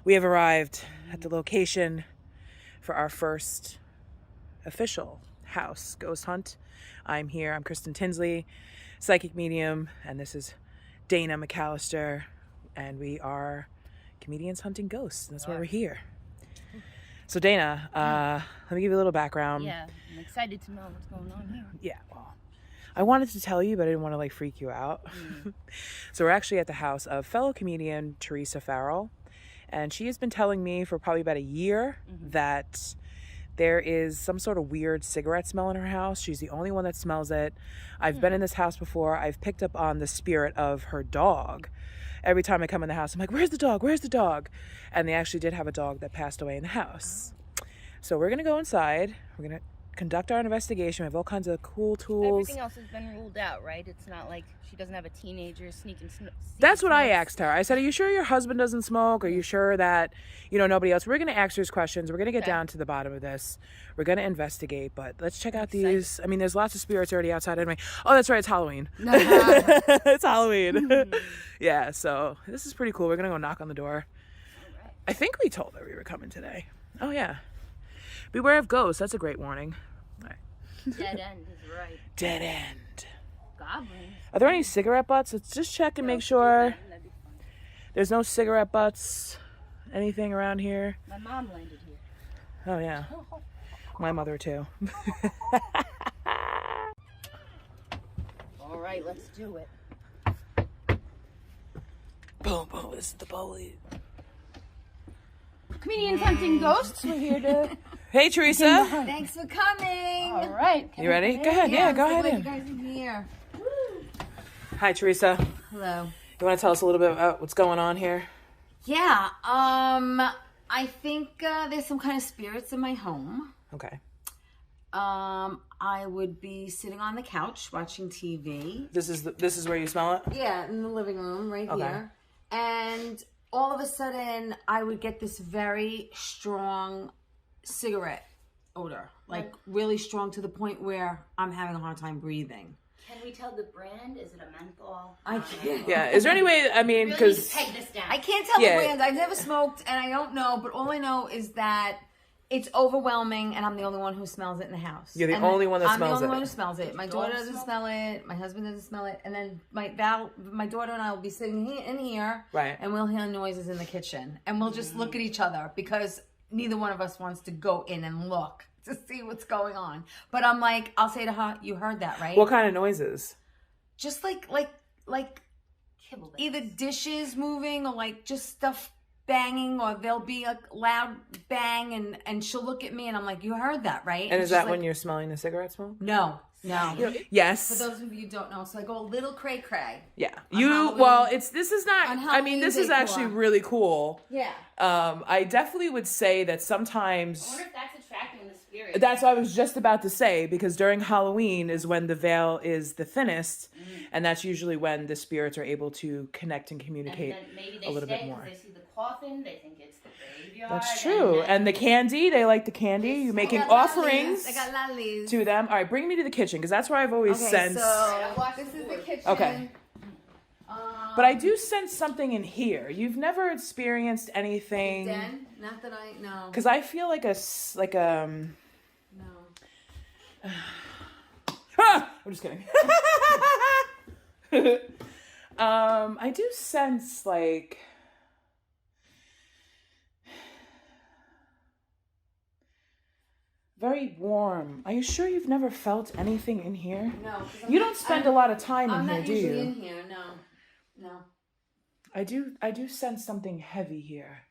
We have arrived at the location for our first official house ghost hunt. I'm here. I'm Kristen Tinsley, psychic medium, and this is Dana McAllister, and we are comedians hunting ghosts. And that's why we're here. So Dana, let me give you a little background. Yeah, I'm excited to know what's going on here. Yeah, well, I wanted to tell you, but I didn't want to freak you out. So we're actually at the house of fellow comedian Theresa Farrell, and she has been telling me for probably about a year that there is some sort of weird cigarette smell in her house. She's the only one that smells it. I've been in this house before. I've picked up on the spirit of her dog. Every time I come in the house, I'm like, where's the dog? Where's the dog? And they actually did have a dog that passed away in the house. So we're going to go inside. We're going to conduct our investigation. We have all kinds of cool tools. Everything else has been ruled out, right? It's not like she doesn't have a teenager sneaking. That's what I asked her. I said, are you sure your husband doesn't smoke? Are you sure that, nobody else? We're going to ask her questions. We're going to get down to the bottom of this. We're going to investigate, but let's check out these. I mean, there's lots of spirits already outside anyway. Oh, that's right. It's Halloween. It's Halloween. Yeah, so this is pretty cool. We're going to go knock on the door. Right. I think we told her we were coming today. Oh, yeah. Beware of ghosts. That's a great warning. All right. Dead end is right. Dead end. Goblins. Are there any cigarette butts? Let's just check and make sure That'd be fun. there's no cigarette butts, anything around here. My mom landed here. Oh, yeah. My mother, too. All right, let's do it. Boom, boom. This is the bully. Comedians hunting ghosts. We're here to. Hey, Theresa. Thanks for coming. All right. You ready? Go ahead. Yeah, go ahead. You in. guys are here. Hi, Theresa. Hello. You want to tell us a little bit about what's going on here? Yeah. I think there's some kind of spirits in my home. Okay. I would be sitting on the couch watching TV. This is where you smell it? Yeah, in the living room right Okay. here. And all of a sudden, I would get this very strong cigarette odor, like really strong to the point where I'm having a hard time breathing. Can we tell the brand? Is it a menthol? I can't. Yeah. Is there any way, I mean, Really because... peg this down. I can't tell Yeah. the brands. I've never smoked, and I don't know. But all I know is that it's overwhelming, and I'm the only one who smells it in the house. You're the And only one that I'm smells the only it. one who smells it. My daughter doesn't smell it. My husband doesn't smell it. And then my daughter and I will be sitting in here, Right. and we'll hear noises in the kitchen, and we'll just look at each other because neither one of us wants to go in and look to see what's going on. But I'm like, I'll say to her, "You heard that, right?" What kind of noises? Just like Kibble either dishes moving or like just stuff banging, or there'll be a loud bang and she'll look at me and I'm like, you heard that, right? And is she's that like, when you're smelling the cigarette smoke? No. Yes. For those of you who don't know, so I go a little cray cray. Yeah. Halloween- This is not, on I mean, this Halloween is actually decor. really cool. Yeah. I definitely would say that sometimes... I wonder if that's attracting the spirit. That's what I was just about to say, because during Halloween is when the veil is the thinnest, and that's usually when the spirits are able to connect and communicate and then maybe they a little stay bit more. because they see the coffin, they think it's the graveyard. That's true. And the candy, they like the candy. You're making offerings I got lollies. to them. All right, bring me to the kitchen, because that's where I've always sensed. This is the kitchen. Okay. But I do sense something in here. You've never experienced anything. Den? Not that I know. Because I feel like No. Ah! I'm just kidding. I do sense like very warm. Are you sure you've never felt anything in here? No. You don't spend a lot of time I'm in here, not do usually you? in here. No. I do sense something heavy here.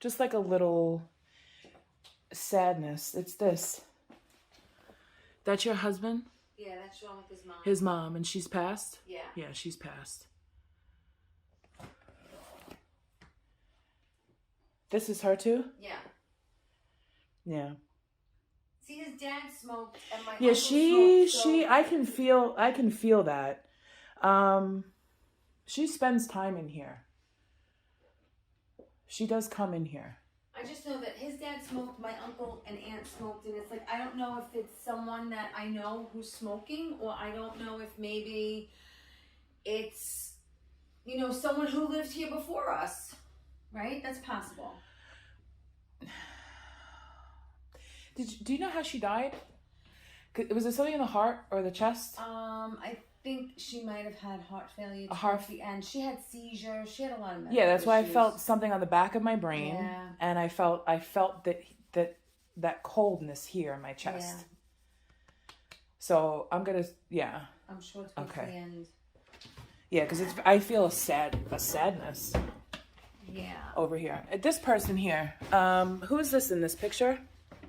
Just like a little sadness. It's this. That's your husband? Yeah, that's wrong with his mom. His mom, and she's passed? Yeah. Yeah, she's passed. This is her too? Yeah. Yeah. See, his dad smoked, and my Yeah, uncle smoked, so... I can feel that. She spends time in here. She does come in here. I just know that his dad smoked, my uncle and aunt smoked, and it's like, I don't know if it's someone that I know who's smoking, or I don't know if maybe it's, someone who lived here before us. Right? That's possible. Do you know how she died? Was it something in the heart or the chest? I think she might have had heart failure heart- towards the end. She had seizures. She had a lot of medical Yeah, that's why I issues. felt something on the back of my brain, Yeah. and I felt that coldness here in my chest. Yeah. So I'm gonna, I'm sure towards Okay. the end. yeah, because I feel a sadness Yeah. over here. This person here, who is this in this picture?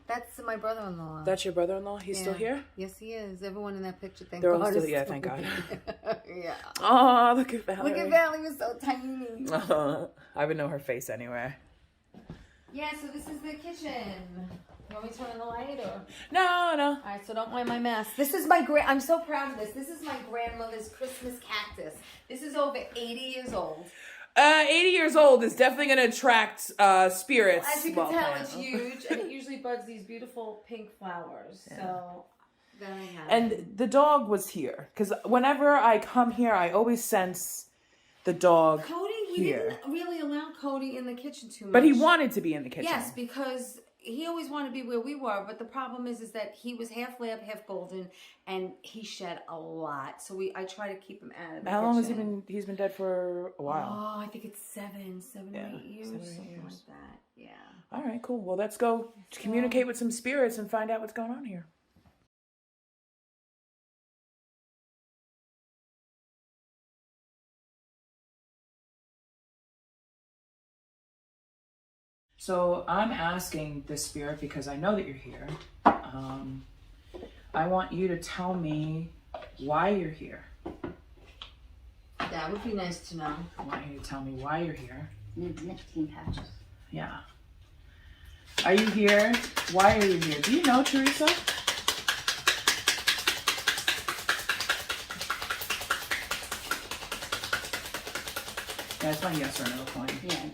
That's my brother-in-law. That's your brother-in-law? He's still here? Yes, he is. Everyone in that picture, thank They're God. all still, is yeah, thank God. yeah. Oh, look at Valerie. Look at Valerie, was so tiny. I would know her face anywhere. Yeah, so this is the kitchen. You want me to turn on the light or? No. All right, so don't mind my mess. This is I'm so proud of this. This is my grandmother's Christmas cactus. This is over 80 years old. 80 years old is definitely going to attract spirits. As you can tell, planned. it's huge, and it usually buds these beautiful pink flowers. Yeah. So, there I have it. And the dog was here. Because whenever I come here, I always sense the dog Cody, we here. didn't really allow Cody in the kitchen too much. But he wanted to be in the kitchen. Yes, because he always wanted to be where we were, but the problem is that he was half lab, half golden, and he shed a lot. So I try to keep him out of the How long has kitchen. he's been dead for a while? Oh, I think it's seven or 8 years, 7 or 8 something years. like that. Yeah. All right, cool. Well, let's go communicate with some spirits and find out what's going on here. So I'm asking this spirit because I know that you're here. I want you to tell me why you're here. That would be nice to know. I want you to tell me why you're here. Nicotine patches. Yeah. Are you here? Why are you here? Do you know Theresa? Yeah, it's my yes or no coin. Yeah.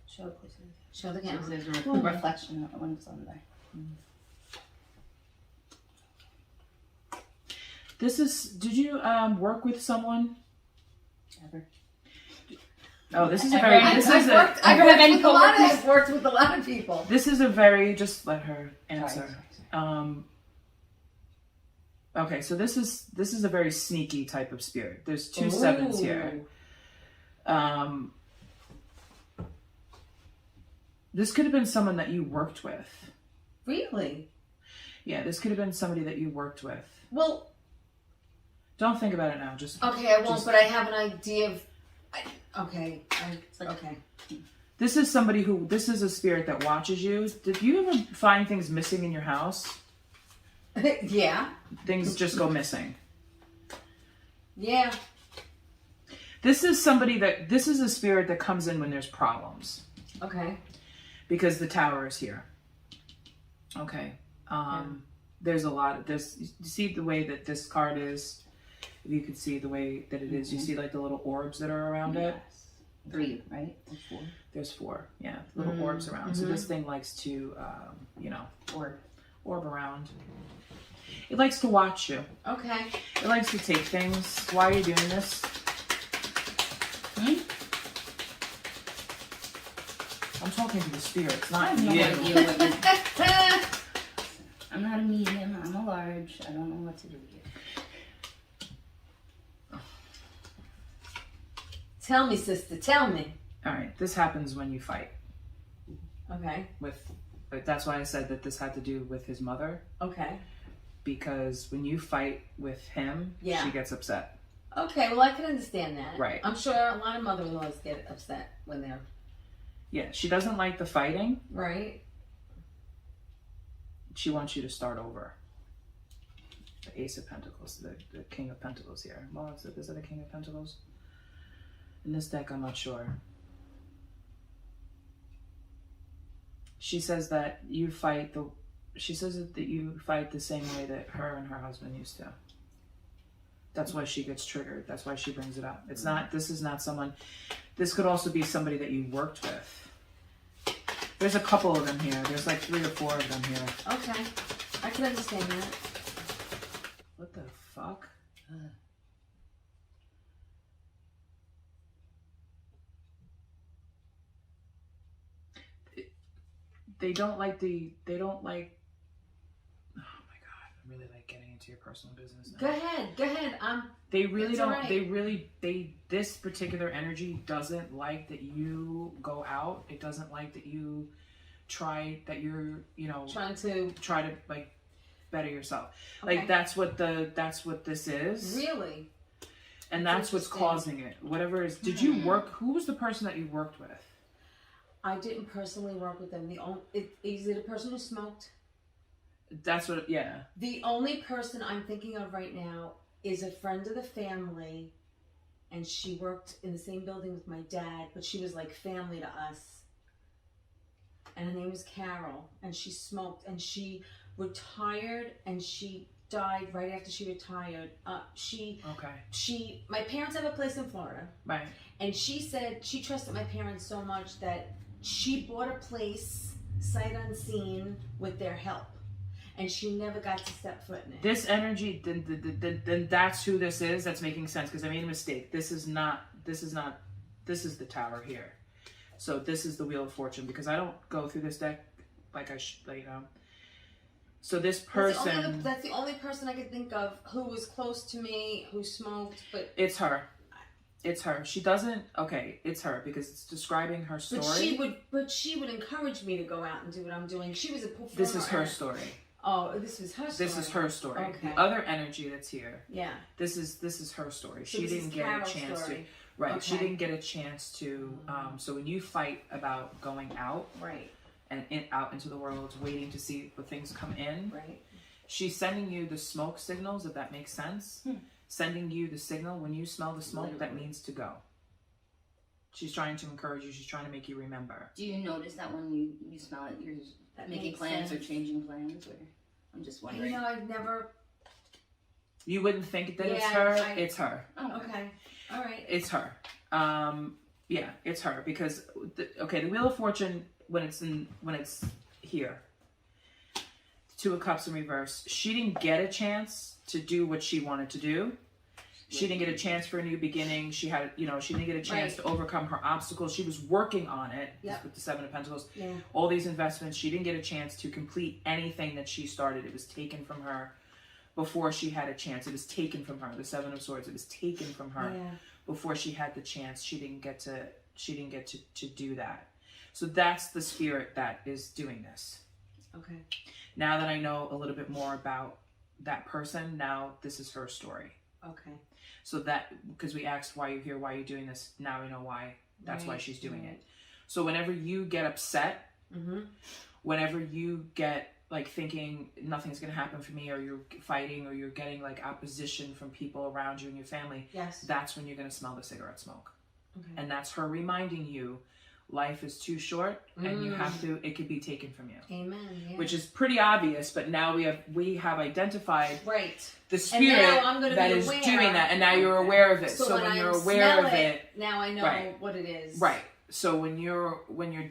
Show it, please. Show the camera. There's a reflection when it's on there. This is, did you work with someone? Ever. Oh, this is a I've very, worked- this I've is worked- a, I've worked with a lot of- I've worked with a lot of people. this is a very, just let her answer. Sorry. Okay, so this is a very sneaky type of spirit. There's two sevens here. This could have been someone that you worked with. Really? Yeah, this could have been somebody that you worked with. Well, Don't think about it now. Just okay, I won't, just- but I have an idea of. Okay. Okay. This is somebody who. This is a spirit that watches you. Did you ever find things missing in your house? Yeah. Things just go missing. Yeah. This is somebody that. This is a spirit that comes in when there's problems. Okay. Because the tower is here. Okay. There's a lot of this. You see the way that this card is. If you could see the way that it is, you see like the little orbs that are around it. 3, right? Or 4. There's 4. Yeah, little orbs around. So this thing likes to, orb around. It likes to watch you. Okay. It likes to take things. Why are you doing this? I'm talking to the spirits, not No you. idea what you- I'm not a medium. I'm a large. I don't know what to do here. Tell me, sister. Tell me. All right, this happens when you fight. Okay. That's why I said that this had to do with his mother. Okay. Because when you fight with him, Yeah. she gets upset. Okay. Well, I can understand that. Right. I'm sure a lot of mother-in-laws get upset when they're Yeah, she doesn't like the fighting. right. She wants you to start over. The Ace of Pentacles, the King of Pentacles here. Well, is it the King of Pentacles? In this deck, I'm not sure. She says that you fight she says that you fight the same way that her and her husband used to. That's why she gets triggered. That's why she brings it up. It's not, this is not someone, this could also be somebody that you worked with. There's a couple of them here. There's like 3 or 4 of them here. Okay. I can understand that. What the fuck? they don't like. Oh my God, I'm really like getting into your personal business now. Go ahead. They really It's don't. alright. This particular energy doesn't like that you go out. It doesn't like that you try. That you're, Trying to try to like better yourself. Okay. Like that's what this is. Really. And that's what's causing it. Whatever is. Did you work? Who was the person that you worked with? I didn't personally work with them. Is it a person who smoked? That's what. Yeah. The only person I'm thinking of right now is a friend of the family, and she worked in the same building with my dad, but she was like family to us. And her name was Carol, and she smoked, and she retired, and she died right after she retired. My parents have a place in Florida. Right. And she said she trusted my parents so much that she bought a place sight unseen with their help. And she never got to step foot in it. This energy, then that's who this is. That's making sense because I made a mistake. This is the Tower here. So this is the Wheel of Fortune because I don't go through this deck like I should, So this person... That's the only person I could think of who was close to me, who smoked, but... It's her. It's her. She doesn't... Okay, it's her because it's describing her story. But she would encourage me to go out and do what I'm doing. She was a performer. This is her story. Oh, this was her story. This is her story. Okay. The other energy that's here. Yeah. This is her story. So she didn't get a chance story. to. Right. Okay. She didn't get a chance to. So when you fight about going out. Right. And out into the world, waiting to see what things come in. Right. She's sending you the smoke signals, if that makes sense. Sending you the signal. When you smell the smoke, that means to go. She's trying to encourage you. She's trying to make you remember. Do you notice that when you smell it, you're making plans or changing plans? Or I'm just wondering. I've never... You wouldn't think that it's her. It's her. Oh, okay. All right. It's her. Yeah, it's her. Because, the Wheel of Fortune, when it's here, Two of Cups in reverse, she didn't get a chance to do what she wanted to do. She didn't get a chance for a new beginning. She had, she didn't get a chance to overcome her obstacles. She was working on it with the Seven of Pentacles. Yeah. All these investments, she didn't get a chance to complete anything that she started. It was taken from her before she had a chance. It was taken from her. The Seven of Swords, it was taken from her before she had the chance. She didn't get to do that. So that's the spirit that is doing this. Okay. Now that I know a little bit more about that person, now this is her story. Okay. So that, because we asked why you're here, why you're doing this, now we know why. That's why she's doing it. So whenever you get upset, whenever you get like thinking nothing's going to happen for me, or you're fighting, or you're getting like opposition from people around you and your family, that's when you're going to smell the cigarette smoke. Okay. And that's her reminding you life is too short and you have to, it could be taken from you. Amen. Yeah. Which is pretty obvious, but now we have identified the spirit that is doing that, and now you're aware of it. So when you're aware of it, now I know what it is. Right. So when you're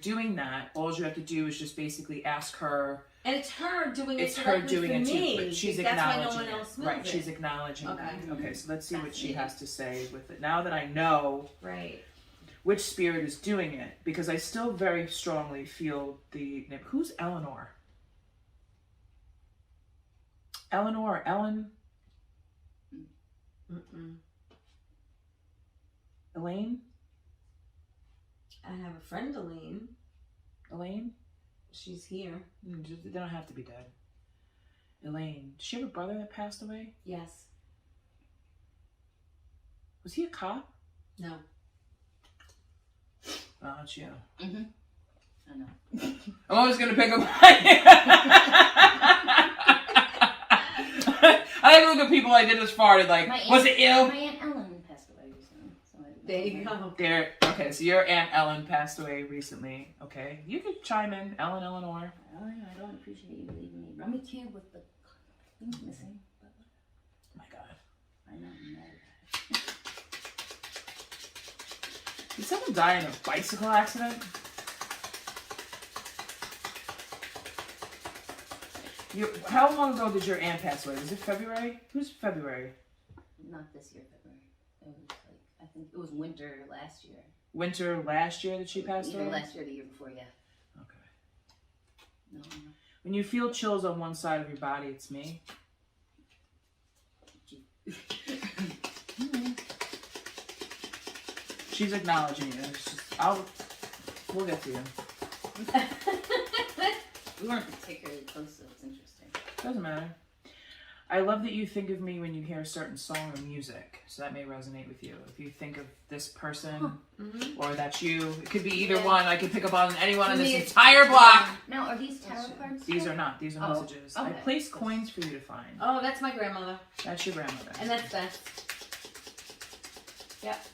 doing that, all you have to do is just basically ask her. And it's her doing it. It's her doing it me. too. But she's acknowledging acknowledging no one else it. Right. She's acknowledging it. Okay. So let's see what she has to say with it. Now that I know. Right. Which spirit is doing it, because I still very strongly feel the name. Who's Eleanor? Eleanor or Ellen? Elaine? I have a friend, Elaine. Elaine? She's here. They don't have to be dead. Elaine. Did she have a brother that passed away? Yes. Was he a cop? No. Oh, it's you. I know. I'm always going to pick up. I like to look at people I did this far to was it you? My Aunt Ellen passed away recently. So there you go. Okay, so your Aunt Ellen passed away recently. Okay. You could chime in. Eleanor. I don't appreciate you leaving me. I'm a kid with the things missing. But oh my God. I know. I'm mad. Did someone die in a bicycle accident? How long ago did your aunt pass away? Was it February? Who's February? Not this year, February. It was I think it was winter last year. Winter last year that she passed away? Either last year or the year before, yeah. Okay. No. When you feel chills on one side of your body, it's me. She's acknowledging you. It's just, we'll get to you. We weren't particularly close, so it's interesting. Doesn't matter. I love that you think of me when you hear a certain song or music, so that may resonate with you. If you think of this person, or that's you, it could be either one. I could pick up on anyone on this entire block. Now, are these tarot cards? These are not. These are messages. Okay. I placed coins for you to find. Oh, that's my grandmother. That's your grandmother. And that's Beth. Yep.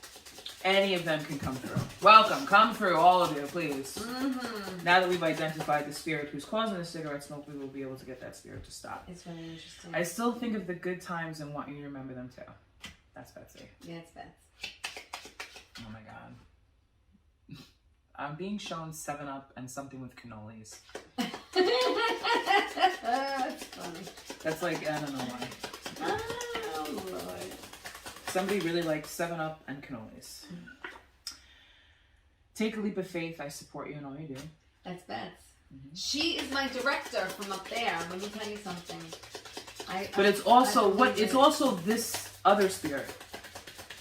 Any of them can come through. Welcome. Come through, all of you, please. Now that we've identified the spirit who's causing the cigarette smoke, we will be able to get that spirit to stop. It's really interesting. I still think of the good times and want you to remember them too. That's Betsy. Yeah, it's Beth. Oh my god. I'm being shown 7-Up and something with cannolis. That's funny. That's like, I don't know why. Oh, Lord. Somebody really likes 7-Up and cannolis. Take a leap of faith. I support you in all you do. That's Beth. She is my director from up there. Let me tell you something. But it's also it's also this other spirit.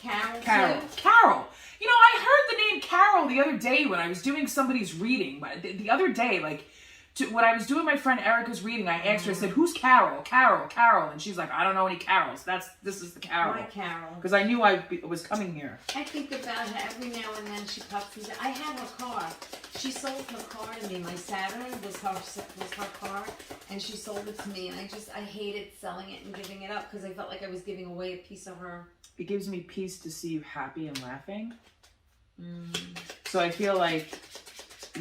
Carol. Carol. Too? Carol. You know, I heard the name Carol the other day when I was doing somebody's reading. The other day, when I was doing my friend Erica's reading, I asked her, I said, who's Carol? Carol. And she's like, I don't know any Carols. This is the Carol. My Carol. Because I knew I was coming here. I think about her every now and then. She pops into. I had her car. She sold her car to me. My Saturn was her car, and she sold it to me. And I hated selling it and giving it up because I felt like I was giving away a piece of her. It gives me peace to see you happy and laughing. So I feel like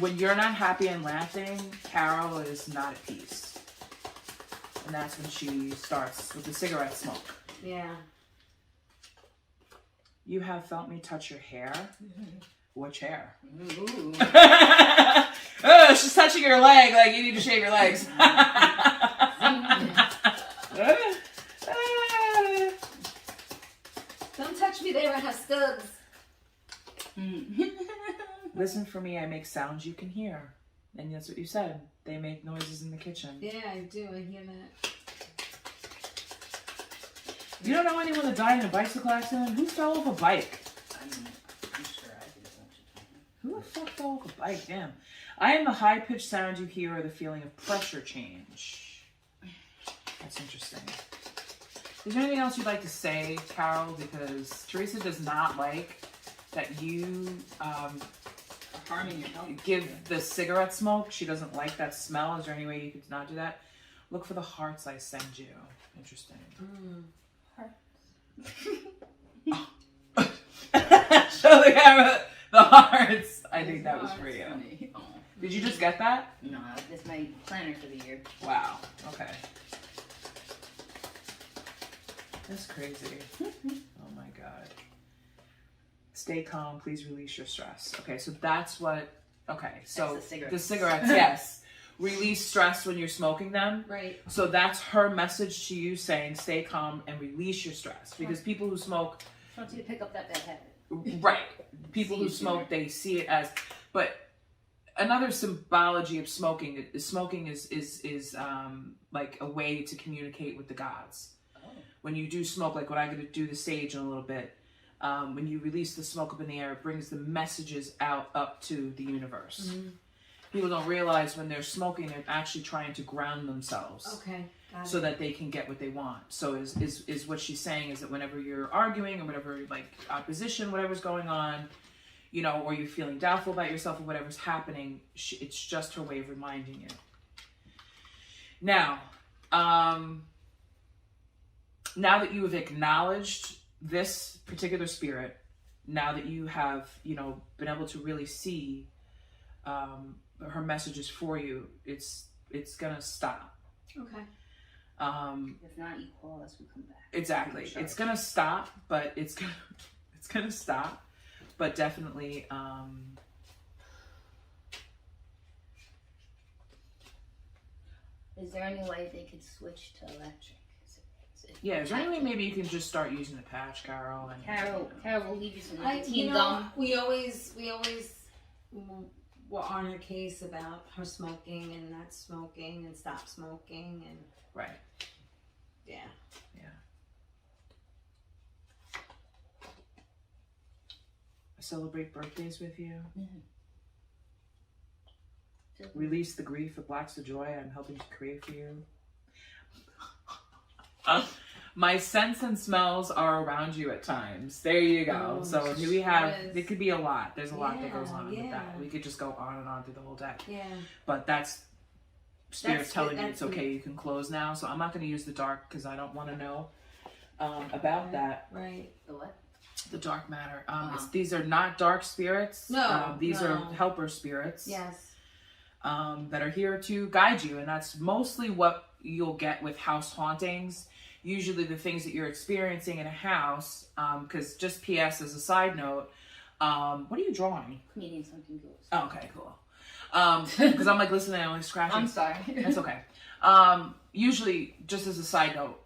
when you're not happy and laughing, Carol is not at peace. And that's when she starts with the cigarette smoke. Yeah. You have felt me touch your hair. Which hair? Ooh. Oh, she's touching your leg like you need to shave your legs. Don't touch me there. I have stubs. Listen for me, I make sounds you can hear. And that's what you said. They make noises in the kitchen. Yeah, I do. I hear that. You don't know anyone that died in a bicycle accident? Who fell off a bike? I'm sure I did a bunch of times. Who the fuck fell off a bike? Damn. I am the high-pitched sound you hear or the feeling of pressure change. That's interesting. Is there anything else you'd like to say, Carol? Because Theresa does not like that you Harming your health. give the cigarette smoke. She doesn't like that smell. Is there any way you could not do that? Look for the hearts I send you. Interesting. Show the camera the hearts. I think that was for you. Oh. Did you just get that? No, that's my planner for the year. Wow. Okay. That's crazy. Oh my god. Stay calm. Please release your stress. Okay, so that's what. Okay, so That's the the cigarettes. cigarettes, yes. Release stress when you're smoking them. Right. So that's her message to you saying stay calm and release your stress. Because people who smoke, I want you to pick up that bad habit. right, people See who it smoke, sooner. they see it as, but another symbology of smoking is like a way to communicate with the gods. Oh. When you do smoke, like what I'm going to do the stage in a little bit, when you release the smoke up in the air, it brings the messages out up to the universe. People don't realize when they're smoking, they're actually trying to ground themselves. Okay. Got So it. that they can get what they want. So is what she's saying is that whenever you're arguing or whatever, like opposition, whatever's going on, you know, or you're feeling doubtful about yourself or whatever's happening, it's just her way of reminding you. Now, now that you have acknowledged this particular spirit, now that you have, you know, been able to really see her messages for you, it's gonna stop. Okay. If not, you call us, we come back. Exactly. It's gonna stop, but it's gonna stop. But definitely, Is there any way they could switch to electric? yeah. Is there any way maybe you can just start using the patch, Carol? And Carol will leave you some You nicotine know, gum. we always were on her case about her smoking and not smoking and stop smoking and Right. yeah. Yeah. I celebrate birthdays with you. Release the grief that blocks the joy I'm helping to create for you. My scents and smells are around you at times. There you go. Oh, So here we have, yes. it could be a lot. There's a lot that goes on with Yeah. that. We could just go on and on through the whole day. Yeah. But that's Spirit That's telling good. you it's okay, you can close now. So I'm not going to use the dark because I don't want to know about that. Right. The what? The dark matter. These are not dark spirits. No, these no. are helper spirits. Yes. That are here to guide you. And that's mostly what you'll get with house hauntings. Usually the things that you're experiencing in a house, because just PS as a side note, what are you drawing? Comedians hunting ghosts. Oh, okay, cool. Because I'm like listening and I'm like scratching. I'm sorry. That's okay. Usually, just as a side note,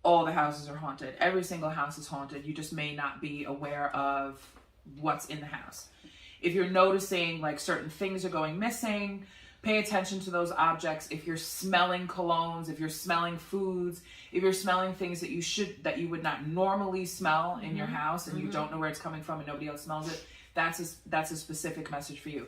all the houses are haunted. Every single house is haunted. You just may not be aware of what's in the house. If you're noticing like certain things are going missing, pay attention to those objects. If you're smelling colognes, if you're smelling foods, if you're smelling things that you would not normally smell in your house and you don't know where it's coming from and nobody else smells it, that's a specific message for you.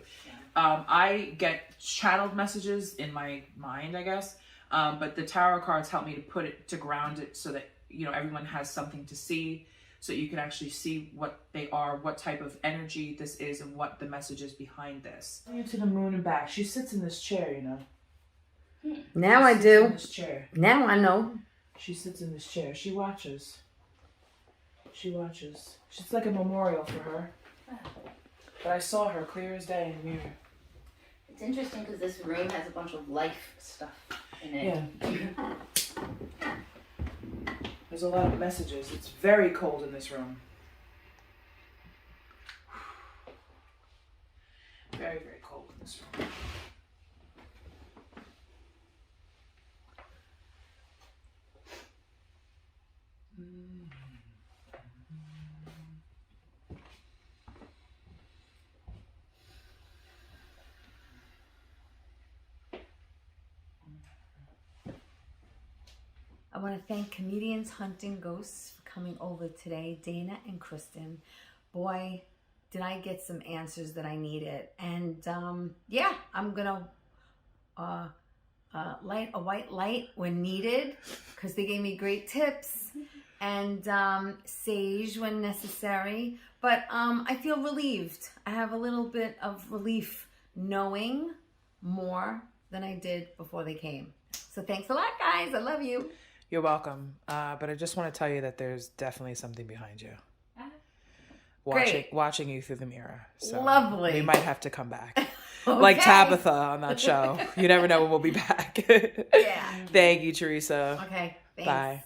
I get channeled messages in my mind, I guess, but the tarot cards help me to ground it so that everyone has something to see, so you can actually see what they are, what type of energy this is, and what the message is behind this. You to the moon and back. She sits in this chair, Now I In do. this chair. Now I know. She sits in this chair. She watches. It's like a memorial for her. But I saw her clear as day in the mirror. It's interesting because this room has a bunch of life stuff in it. Yeah. There's a lot of messages. It's very cold in this room. Very, very cold in this room. I want to thank Comedians Hunting Ghosts for coming over today, Dana and Kristen. Boy, did I get some answers that I needed. And yeah, I'm gonna light a white light when needed because they gave me great tips, and sage when necessary. But I feel relieved. I have a little bit of relief knowing more than I did before they came. So thanks a lot, guys. I love you. You're welcome. But I just want to tell you that there's definitely something behind you. Watching you through the mirror. So Lovely. We might have to come back. Okay. Like Tabitha on that show. You never know when we'll be back. Yeah. Thank you, Theresa. Okay. Thanks. Bye.